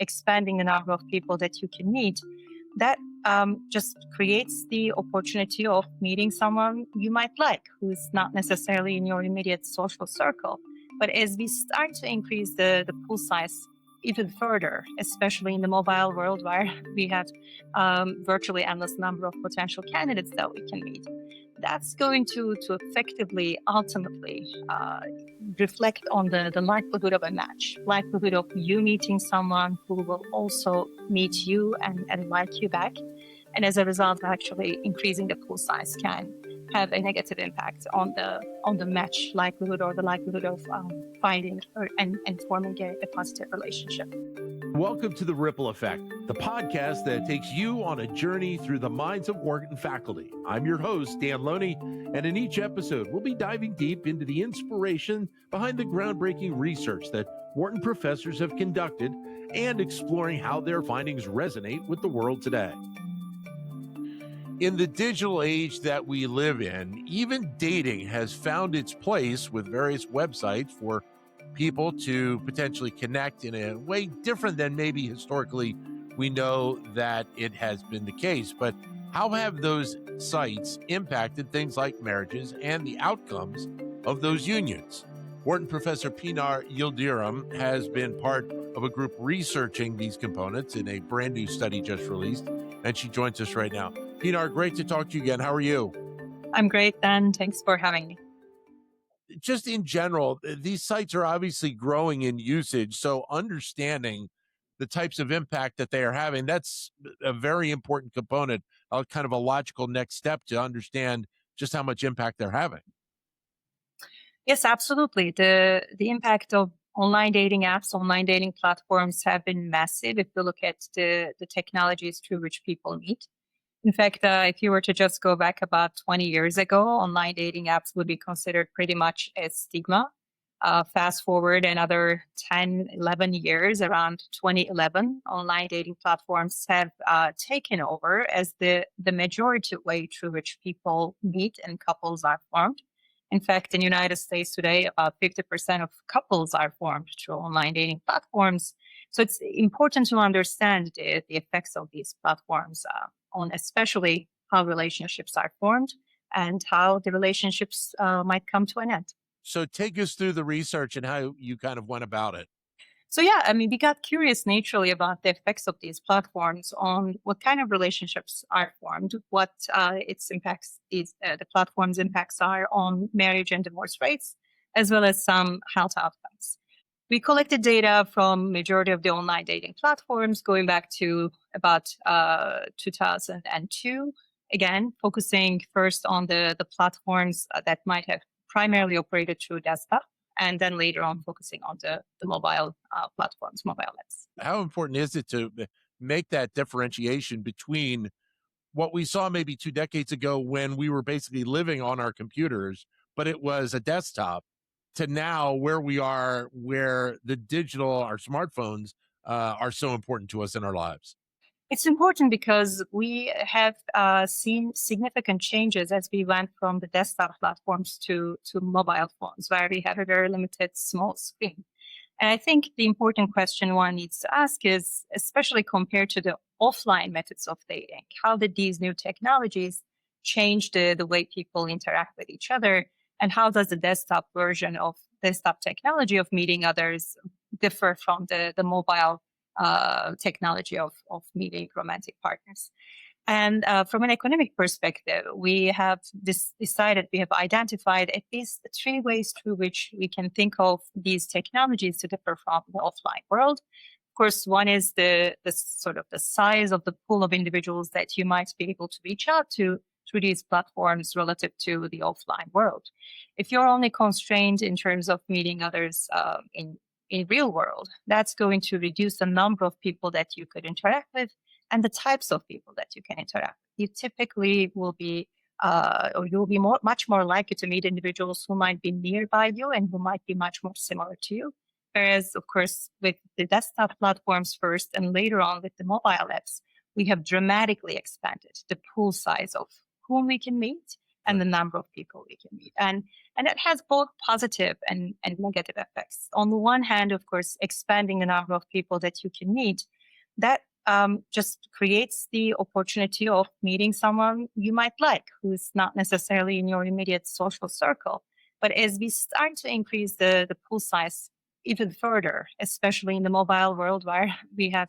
expanding the number of people that you can meet, that just creates the opportunity of meeting someone you might like, who's not necessarily in your immediate social circle. But as we start to increase the pool size even further, especially in the mobile world where we have virtually endless number of potential candidates that we can meet, that's going to effectively, ultimately reflect on the likelihood of a match, likelihood of you meeting someone who will also meet you and like you back. And as a result, actually increasing the pool size can have a negative impact on the match likelihood or the likelihood of finding and forming a positive relationship. Welcome to The Ripple Effect, the podcast that takes you on a journey through the minds of Wharton faculty. I'm your host, Dan Loney, and in each episode, we'll be diving deep into the inspiration behind the groundbreaking research that Wharton professors have conducted and exploring how their findings resonate with the world today. In the digital age that we live in, even dating has found its place with various websites for people to potentially connect in a way different than maybe historically we know that it has been the case. But how have those sites impacted things like marriages and the outcomes of those unions? Wharton professor Pinar Yildirim has been part of a group researching these components in a brand new study just released, and she joins us right now. Pinar, great to talk to you again. How are you? I'm great, Dan. Thanks for having me. Just in general, these sites are obviously growing in usage. So understanding the types of impact that they are having, that's a very important component, kind of a logical next step to understand just how much impact they're having. Yes, absolutely. The impact of online dating apps, online dating platforms have been massive if you look at the technologies through which people meet. In fact, if you were to just go back about 20 years ago, online dating apps would be considered pretty much a stigma. Fast forward another 10, 11 years, around 2011, online dating platforms have taken over as the majority way through which people meet and couples are formed. In fact, in the United States today, about 50% of couples are formed through online dating platforms. So it's important to understand the effects of these platforms on especially how relationships are formed and how the relationships might come to an end. So take us through the research and how you kind of went about it. So yeah, I mean, we got curious naturally about the effects of these platforms on what kind of relationships are formed, what its impacts, the platform's impacts are on marriage and divorce rates, as well as some health outcomes. We collected data from majority of the online dating platforms going back to about 2002. Again, focusing first on the platforms that might have primarily operated through desktop, and then later on focusing on the mobile platforms, mobile apps. How important is it to make that differentiation between what we saw maybe 2 decades ago when we were basically living on our computers, but it was a desktop, to now where we are, where the digital, our smartphones are so important to us in our lives? It's important because we have seen significant changes as we went from the desktop platforms to mobile phones, where we have a very limited small screen. And I think the important question one needs to ask is, especially compared to the offline methods of dating, how did these new technologies change the way people interact with each other? And how does the desktop version of desktop technology of meeting others differ from the mobile technology of meeting romantic partners? And from an economic perspective, we have we have identified at least 3 ways through which we can think of these technologies to differ from the offline world. Of course, one is the sort of the size of the pool of individuals that you might be able to reach out to through these platforms relative to the offline world. If you're only constrained in terms of meeting others in real world, that's going to reduce the number of people that you could interact with and the types of people that you can interact with. You typically will be, or you'll be much more likely to meet individuals who might be nearby you and who might be much more similar to you. Whereas, of course, with the desktop platforms first and later on with the mobile apps, we have dramatically expanded the pool size of whom we can meet and Right. the number of people we can meet. And it has both positive and negative effects. On the one hand, of course, expanding the number of people that you can meet, that just creates the opportunity of meeting someone you might like, who's not necessarily in your immediate social circle. But as we start to increase the pool size even further, especially in the mobile world where we have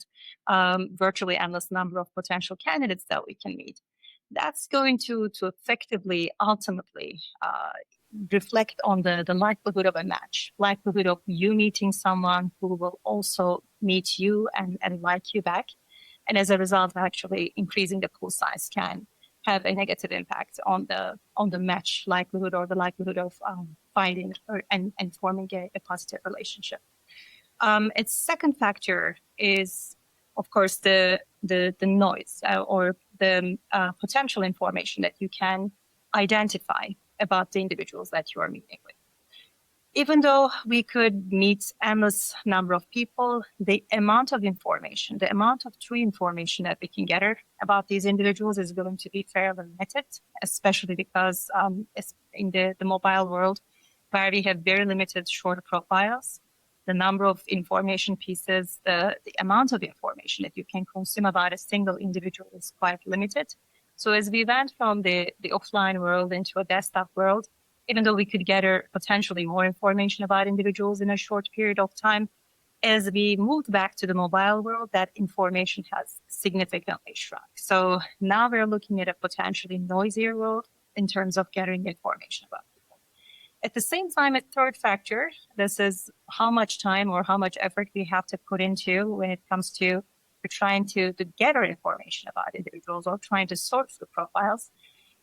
virtually endless number of potential candidates that we can meet, that's going to effectively, ultimately, reflect on the likelihood of a match, likelihood of you meeting someone who will also meet you and like you back. And as a result, actually increasing the pool size can have a negative impact on the match likelihood or the likelihood of finding and forming a positive relationship. Its second factor is, of course, the noise or the potential information that you can identify about the individuals that you are meeting with. Even though we could meet endless number of people, the amount of information, the amount of true information that we can gather about these individuals is going to be fairly limited, especially because in the mobile world, where we have very limited short profiles, the number of information pieces, the amount of information that you can consume about a single individual is quite limited. So as we went from the offline world into a desktop world, even though we could gather potentially more information about individuals in a short period of time, as we moved back to the mobile world, that information has significantly shrunk. So now we're looking at a potentially noisier world in terms of gathering information about people. At the same time, a third factor, this is how much time or how much effort we have to put into when it comes to trying to gather information about individuals or trying to sort through profiles.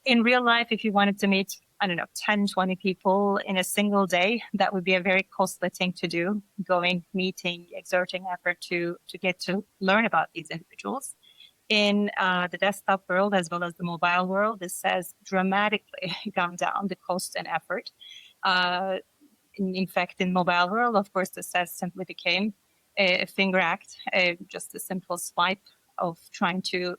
In real life, if you wanted to meet, 10, 20 people in a single day, that would be a very costly thing to do, going, meeting, exerting effort to get to learn about these individuals. In the desktop world, as well as the mobile world, this has dramatically gone down the cost and effort. In fact, in mobile world, of course, this has simply became a finger act, just a simple swipe of trying to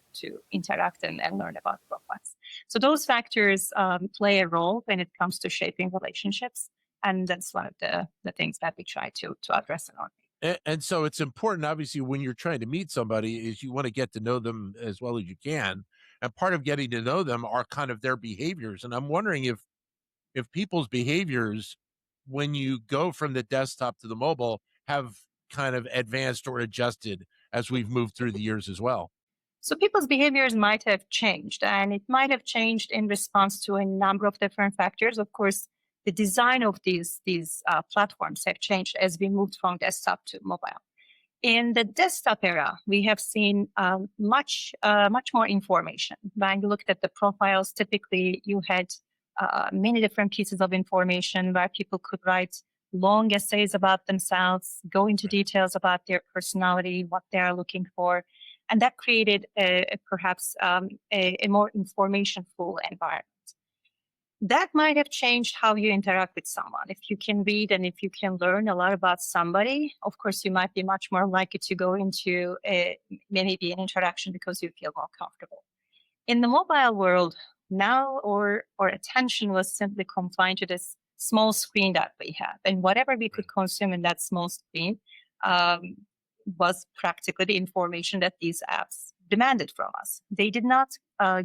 interact and learn about profiles. So those factors play a role when it comes to shaping relationships. And that's one of the things that we try to address in our. And so it's important, obviously, when you're trying to meet somebody, is you want to get to know them as well as you can. And part of getting to know them are kind of their behaviors. And I'm wondering if people's behaviors, when you go from the desktop to the mobile, have kind of advanced or adjusted as we've moved through the years as well. So people's behaviors might have changed, and it might have changed in response to a number of different factors. Of course, the design of these platforms have changed as we moved from desktop to mobile. In the desktop era, we have seen much more information. When you looked at the profiles, typically you had many different pieces of information where people could write long essays about themselves, go into details about their personality, what they are looking for. And that created perhaps a more information-full environment. That might have changed how you interact with someone. If you can read and if you can learn a lot about somebody, of course, you might be much more likely to go into maybe an interaction because you feel more comfortable. In the mobile world, now our attention was simply confined to this small screen that we have. And whatever we could consume in that small screen was practically the information that these apps demanded from us. They did not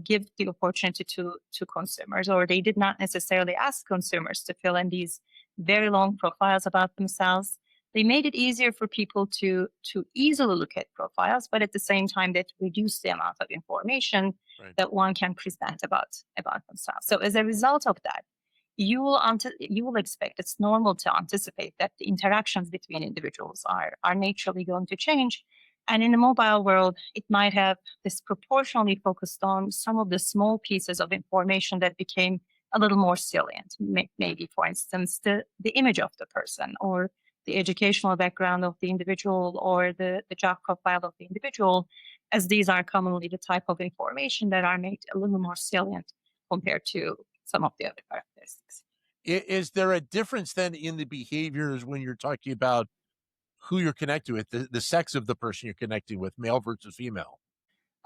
give the opportunity to consumers, or they did not necessarily ask consumers to fill in these very long profiles about themselves. They made it easier for people to easily look at profiles, but at the same time, that reduced the amount of information that one can present about themselves. So as a result of that, you will expect, it's normal to anticipate that the interactions between individuals are naturally going to change. And in the mobile world, it might have disproportionately focused on some of the small pieces of information that became a little more salient. Maybe, for instance, the image of the person, or the educational background of the individual, or the job profile of the individual, as these are commonly the type of information that are made a little more salient compared to some of the other characteristics. Is there a difference then in the behaviors when you're talking about who you're connected with, the sex of the person you're connecting with, male versus female?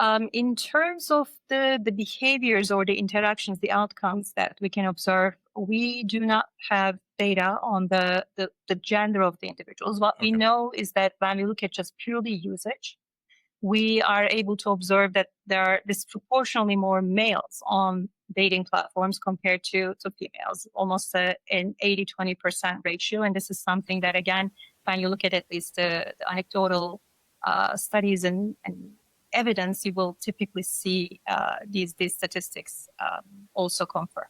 In terms of the behaviors or the interactions, the outcomes that we can observe, we do not have data on the gender of the individuals. What we know is that when we look at just purely usage, we are able to observe that there are disproportionately more males on dating platforms compared to females, almost an 80-20% ratio. And this is something that, again, when you look at least the anecdotal studies and evidence, you will typically see these statistics also confirm.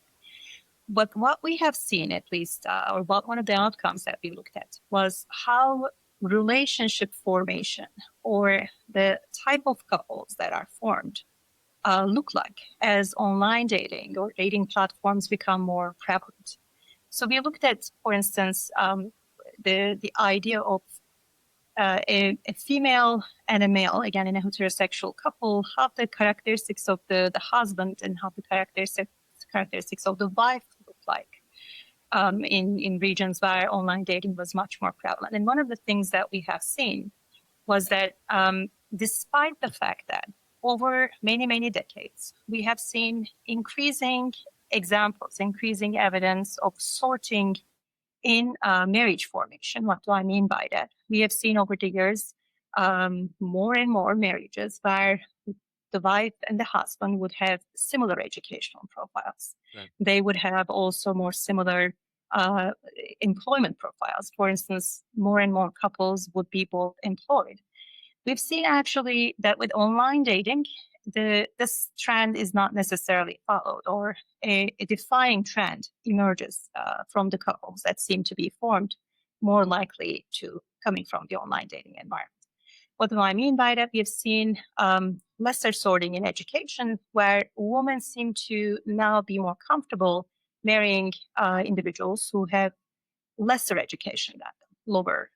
But what we have seen, at least, or what one of the outcomes that we looked at, was how relationship formation or the type of couples that are formed look like as online dating or dating platforms become more prevalent. So we looked at, for instance, the idea of a female and a male, again, in a heterosexual couple, how the characteristics of the husband and how the characteristics of the wife look like in regions where online dating was much more prevalent. And one of the things that we have seen was that despite the fact that over many, many decades, we have seen increasing examples, increasing evidence of sorting in marriage formation. What do I mean by that? We have seen over the years more and more marriages where the wife and the husband would have similar educational profiles. Right. They would have also more similar employment profiles. For instance, more and more couples would be both employed. We've seen actually that with online dating, this trend is not necessarily followed, or a defining trend emerges from the couples that seem to be formed more likely to coming from the online dating environment. What do I mean by that? We have seen lesser sorting in education, where women seem to now be more comfortable marrying individuals who have lesser education than them, lower,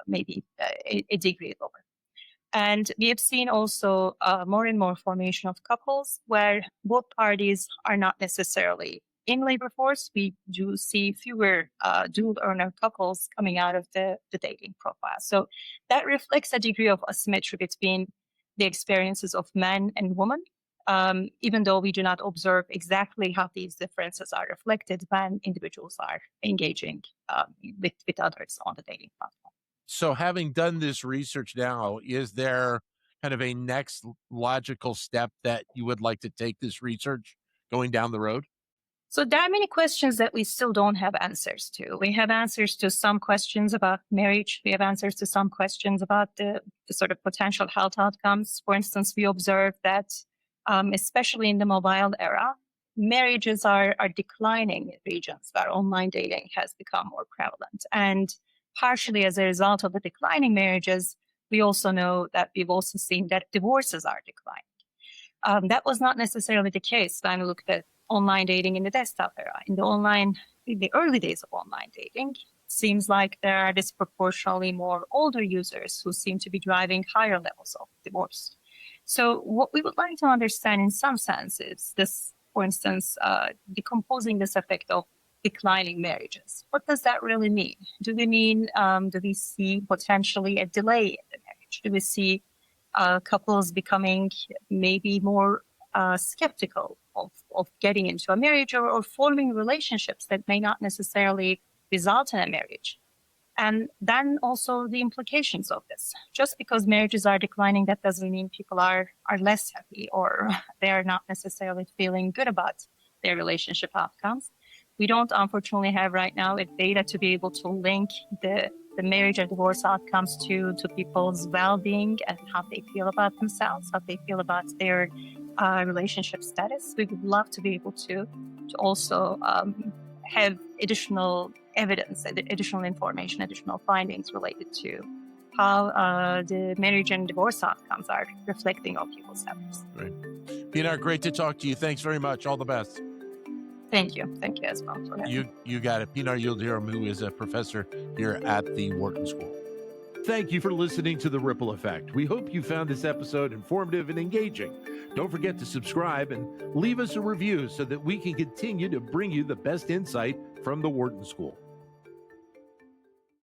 maybe a degree lower. And we have seen also more and more formation of couples where both parties are not necessarily in labor force. We do see fewer dual earner couples coming out of the dating profile. So that reflects a degree of asymmetry between the experiences of men and women, even though we do not observe exactly how these differences are reflected when individuals are engaging with others on the dating platform. So having done this research now, is there kind of a next logical step that you would like to take this research going down the road? So there are many questions that we still don't have answers to. We have answers to some questions about marriage. We have answers to some questions about the sort of potential health outcomes. For instance, we observe that, especially in the mobile era, marriages are declining in regions where online dating has become more prevalent. And partially as a result of the declining marriages, we also know that we've also seen that divorces are declining. That was not necessarily the case when we looked at online dating in the desktop era. In the early days of online dating, it seems like there are disproportionately more older users who seem to be driving higher levels of divorce. So what we would like to understand in some sense is this, for instance, decomposing this effect of declining marriages. What does that really mean? Do we see potentially a delay in the marriage? Do we see couples becoming maybe more skeptical of getting into a marriage or forming relationships that may not necessarily result in a marriage? And then also the implications of this. Just because marriages are declining, that doesn't mean people are less happy or they are not necessarily feeling good about their relationship outcomes. We don't, unfortunately, have right now a data to be able to link the marriage and divorce outcomes to people's well-being and how they feel about themselves, how they feel about their relationship status. We would love to be able to also have additional evidence, additional information, additional findings related to how the marriage and divorce outcomes are reflecting on people's happiness. Right. Pinar, great to talk to you. Thanks very much. All the best. Thank you. Thank you as well. You got it. Pinar Yildirim, who is a professor here at the Wharton School. Thank you for listening to The Ripple Effect. We hope you found this episode informative and engaging. Don't forget to subscribe and leave us a review so that we can continue to bring you the best insight from the Wharton School.